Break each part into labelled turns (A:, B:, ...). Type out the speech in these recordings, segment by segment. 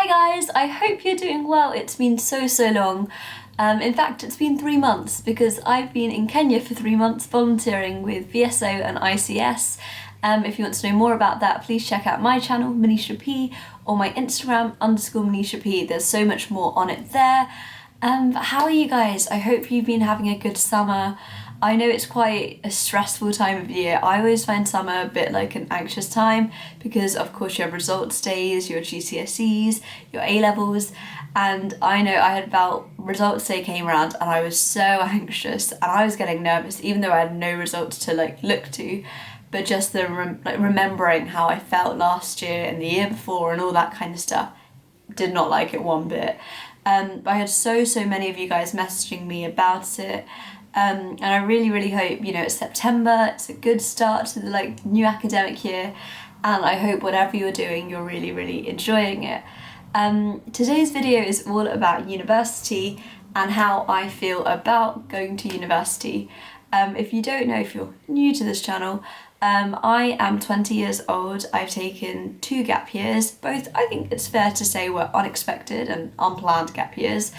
A: Hi guys, I hope you're doing well. It's been so long. In fact, it's been 3 months because I've been in Kenya for 3 months volunteering with VSO and ICS. If you want to know more about that, please check out my channel, Manisha P, or my Instagram, _Manisha P. There's so much more on it there. How are you guys? I hope you've been having a good summer. I know it's quite a stressful time of year. I always find summer a bit like an anxious time because of course you have results days, your GCSEs, your A-levels, and I know I had about results day came around and I was so anxious and I was getting nervous even though I had no results to look to, but just the remembering how I felt last year and the year before and all that kind of stuff, did not like it one bit. But I had so many of you guys messaging me about it. And I really hope, it's September, it's a good start to the new academic year, and I hope whatever you're doing, you're really enjoying it. Today's video is all about university and how I feel about going to university. If you don't know, if you're new to this channel, I am 20 years old. I've taken 2 gap years. Both, I think it's fair to say, were unexpected and unplanned gap years.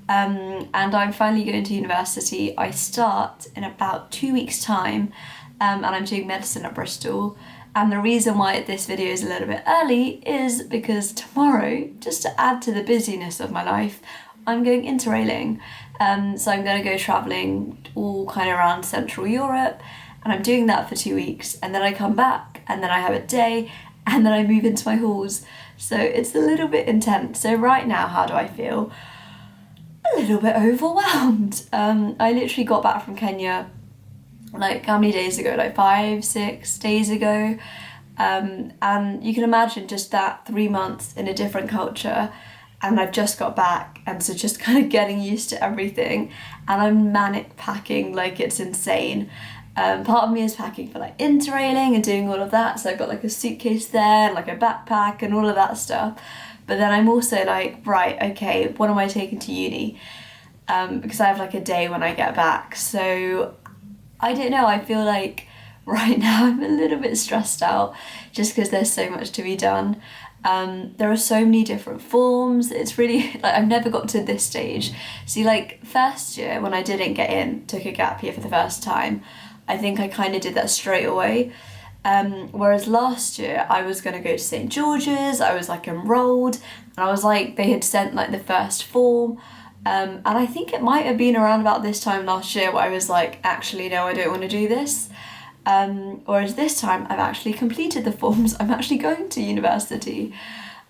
A: And I'm finally going to university. I start in about 2 weeks' time, and I'm doing medicine at Bristol. And the reason why this video is a little bit early is because tomorrow, just to add to the busyness of my life, I'm going interrailing. So I'm going to go travelling all kind of around Central Europe, and I'm doing that for 2 weeks, and then I come back, and then I have a day, and then I move into my halls. So it's a little bit intense. So right now, how do I feel? A little bit overwhelmed. I literally got back from Kenya how many days ago? 5-6 days ago. And you can imagine just that 3 months in a different culture, and I've just got back, and so just kind of getting used to everything, and I'm manic packing like it's insane. Part of me is packing for interrailing and doing all of that, so I've got a suitcase there and a backpack and all of that stuff. But then I'm also right, okay, what am I taking to uni? Because I have a day when I get back. So I don't know, I feel right now I'm a little bit stressed out just because there's so much to be done. There are so many different forms. It's really, I've never got to this stage. See, first year when I didn't get in, took a gap year for the first time, I think I kind of did that straight away. Whereas last year I was going to go to St. George's, I was enrolled, and I was they had sent the first form, and I think it might have been around about this time last year where I was actually no, I don't want to do this. Whereas this time I've actually completed the forms, I'm actually going to university.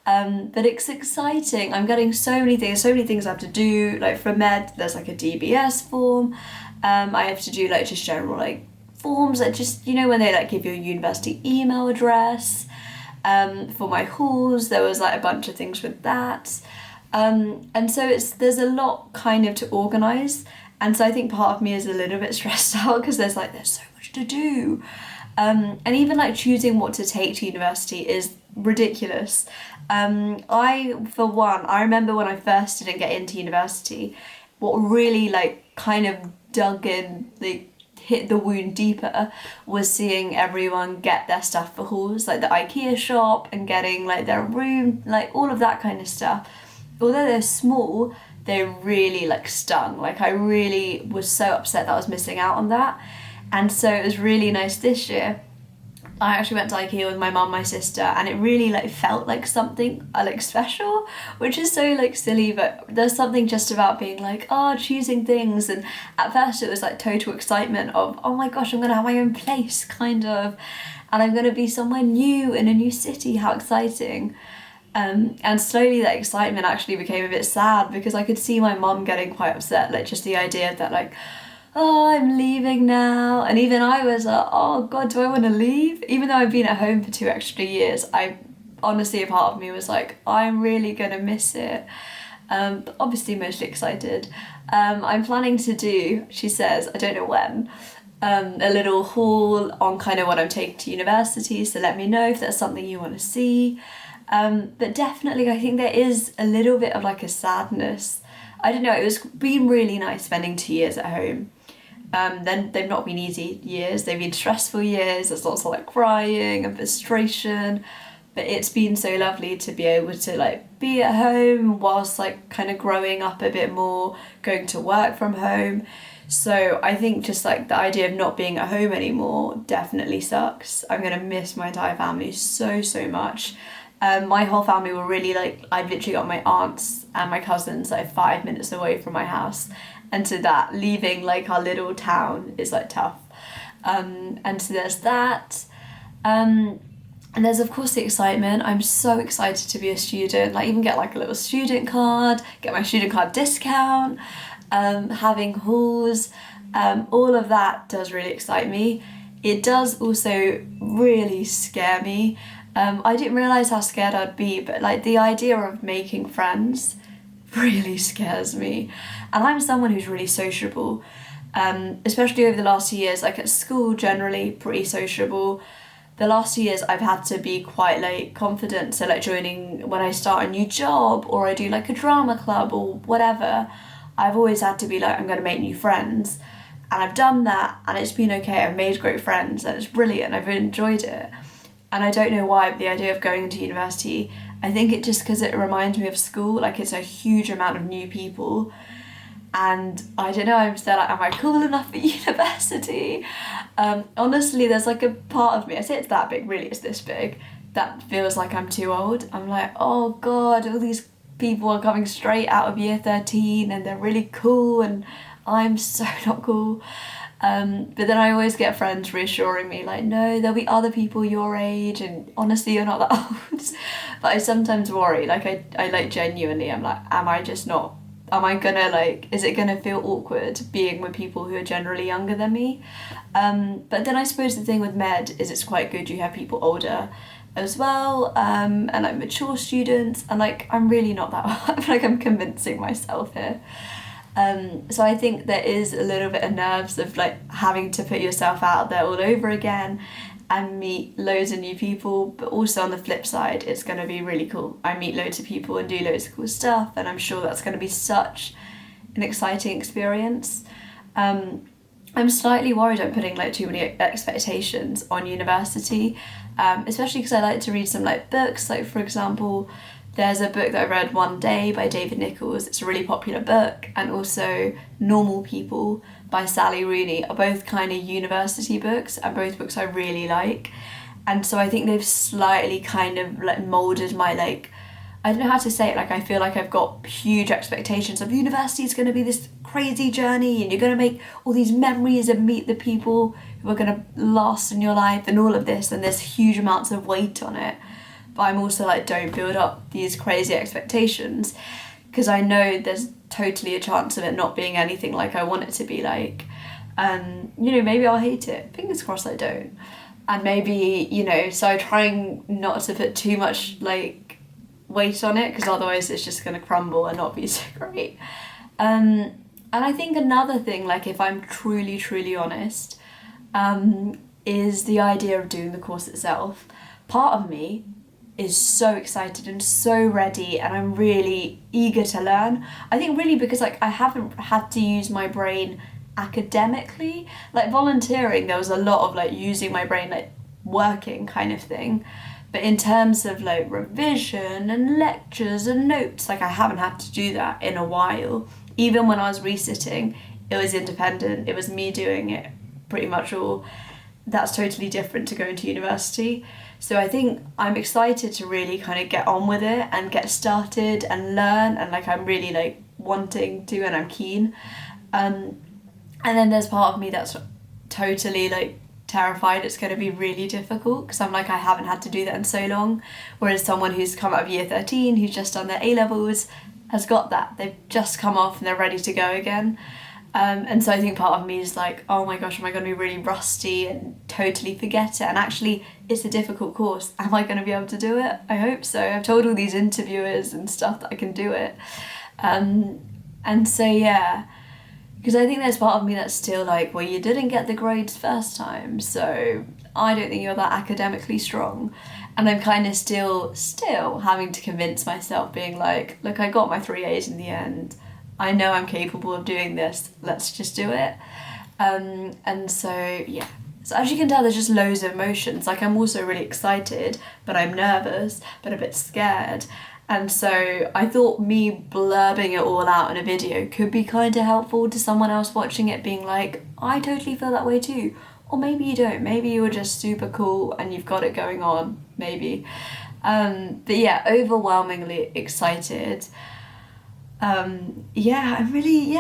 A: But it's exciting. I'm getting so many things I have to do. For med, there's a DBS form. I have to do just general forms that just, when they give you a university email address. For my halls, there was a bunch of things with that. And so there's a lot kind of to organise. And so I think part of me is a little bit stressed out because there's so much to do. And even choosing what to take to university is ridiculous. For one, I remember when I first didn't get into university, what really kind of dug in, hit the wound deeper, was seeing everyone get their stuff for halls, the IKEA shop, and getting their room, all of that kind of stuff. Although they're small, they really stung. I really was so upset that I was missing out on that. And so it was really nice this year. I actually went to IKEA with my mum, my sister, and it really felt like something special, which is so silly, but there's something just about being choosing things. And at first it was total excitement of, oh my gosh, I'm gonna have my own place kind of, and I'm gonna be somewhere new in a new city, how exciting. And slowly that excitement actually became a bit sad because I could see my mum getting quite upset, just the idea that oh, I'm leaving now. And even I was oh God, do I want to leave? Even though I've been at home for 2 extra years, I honestly, a part of me was I'm really gonna miss it. But obviously mostly excited. I'm planning to do, she says, I don't know when, a little haul on kind of what I'm taking to university, so let me know if that's something you want to see. But definitely I think there is a little bit of a sadness. I don't know, it's been really nice spending 2 years at home. Then they've not been easy years, they've been stressful years, there's lots of crying and frustration, but it's been so lovely to be able to like be at home whilst like kind of growing up a bit more, going to work from home. So I think just like the idea of not being at home anymore definitely sucks. I'm gonna miss my entire family so much. My whole family were really like, I've literally got my aunts and my cousins like 5 minutes away from my house, and so that leaving like our little town is like tough. And so there's that. And there's of course the excitement. I'm so excited to be a student, like even get like a little student card, get my student card discount, having halls, all of that does really excite me. It does also really scare me. I didn't realise how scared I'd be, but like the idea of making friends really scares me. And I'm someone who's really sociable, especially over the last 2 years, like at school generally pretty sociable. The last 2 years I've had to be quite like confident, so like joining when I start a new job or I do like a drama club or whatever, I've always had to be like, I'm going to make new friends, and I've done that and it's been okay. I've made great friends and it's brilliant, I've enjoyed it. And I don't know why, but the idea of going into university, I think it just because it reminds me of school, like it's a huge amount of new people. And I don't know, I'm still like, am I cool enough for university? Honestly, there's like a part of me, I say it's that big, really it's this big, that feels like I'm too old. I'm like, oh God, all these people are coming straight out of year 13 and they're really cool and I'm so not cool. But then I always get friends reassuring me like, no, there'll be other people your age and honestly you're not that old. But I sometimes worry, like I like genuinely, I'm like, am I gonna like, is it gonna feel awkward being with people who are generally younger than me? But then I suppose the thing with med is it's quite good, you have people older as well, and like mature students, and like I'm really not that I feel like I'm convincing myself here. So I think there is a little bit of nerves of like having to put yourself out there all over again and meet loads of new people, but also on the flip side it's going to be really cool. I meet loads of people and do loads of cool stuff, and I'm sure that's going to be such an exciting experience. I'm slightly worried I'm putting like too many expectations on university, especially because I like to read some like books. Like for example, there's a book that I read one day by David Nichols. It's a really popular book, and also Normal People by Sally Rooney are both kind of university books, and both books I really like. And so I think they've slightly kind of like moulded my like, I don't know how to say it, like I feel like I've got huge expectations of university is going to be this crazy journey and you're going to make all these memories and meet the people who are going to last in your life and all of this, and there's huge amounts of weight on it. But I'm also like, don't build up these crazy expectations, because I know there's totally a chance of it not being anything like I want it to be like. You know, maybe I'll hate it. Fingers crossed I don't. And maybe, you know, so trying not to put too much like weight on it, because otherwise it's just going to crumble and not be so great. And I think another thing, like if I'm truly honest, is the idea of doing the course itself. Part of me is so excited and so ready, and I'm really eager to learn. I think really because like I haven't had to use my brain academically. Like volunteering, there was a lot of like using my brain, like working kind of thing. But in terms of like revision and lectures and notes, like I haven't had to do that in a while. Even when I was resitting, it was independent. It was me doing it pretty much all. That's totally different to going to university. So I think I'm excited to really kind of get on with it and get started and learn, and like I'm really like wanting to, and I'm keen. And then there's part of me that's totally like terrified it's going to be really difficult, because I'm like, I haven't had to do that in so long, whereas someone who's come out of year 13 who's just done their A-levels has got that. They've just come off and they're ready to go again. And so I think part of me is like, oh my gosh, am I going to be really rusty and totally forget it? And actually, it's a difficult course. Am I going to be able to do it? I hope so. I've told all these interviewers and stuff that I can do it. And so, yeah, because I think there's part of me that's still like, well, you didn't get the grades first time, so I don't think you're that academically strong. And I'm kind of still having to convince myself, being like, look, I got my 3 A's in the end. I know I'm capable of doing this. Let's just do it. And so, yeah, So as you can tell, there's just loads of emotions. Like, I'm also really excited, but I'm nervous, but a bit scared. And so I thought me blurbing it all out in a video could be kind of helpful to someone else watching it, being like, I totally feel that way too. Or maybe you don't, maybe you're just super cool and you've got it going on, maybe. But yeah, overwhelmingly excited. Yeah, I'm really,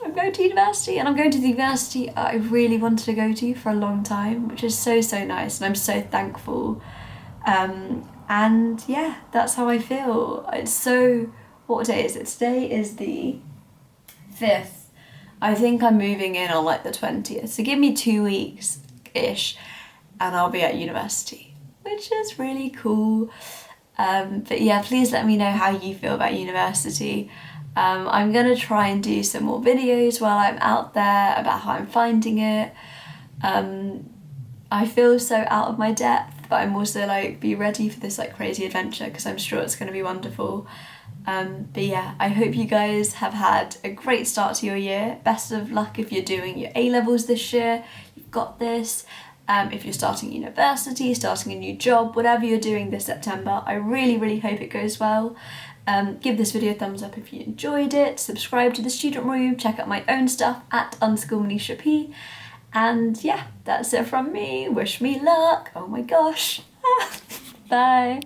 A: I'm going to university, and I'm going to the university I really wanted to go to for a long time, which is so, so nice, and I'm so thankful. And yeah, that's how I feel. It's so, what day is it? Today is the 5th. I think I'm moving in on like the 20th, so give me 2 weeks-ish and I'll be at university, which is really cool. But yeah, please let me know how you feel about university. I'm gonna try and do some more videos while I'm out there about how I'm finding it. I feel so out of my depth, but I'm also like, be ready for this like crazy adventure, because I'm sure it's gonna be wonderful. But yeah, I hope you guys have had a great start to your year. Best of luck if you're doing your A-levels this year. You've got this. If you're starting university, starting a new job, whatever you're doing this September, I really, really hope it goes well. Give this video a thumbs up if you enjoyed it. Subscribe to the Student Room. Check out my own stuff at _Manisha P. And yeah, that's it from me. Wish me luck. Oh my gosh. Bye.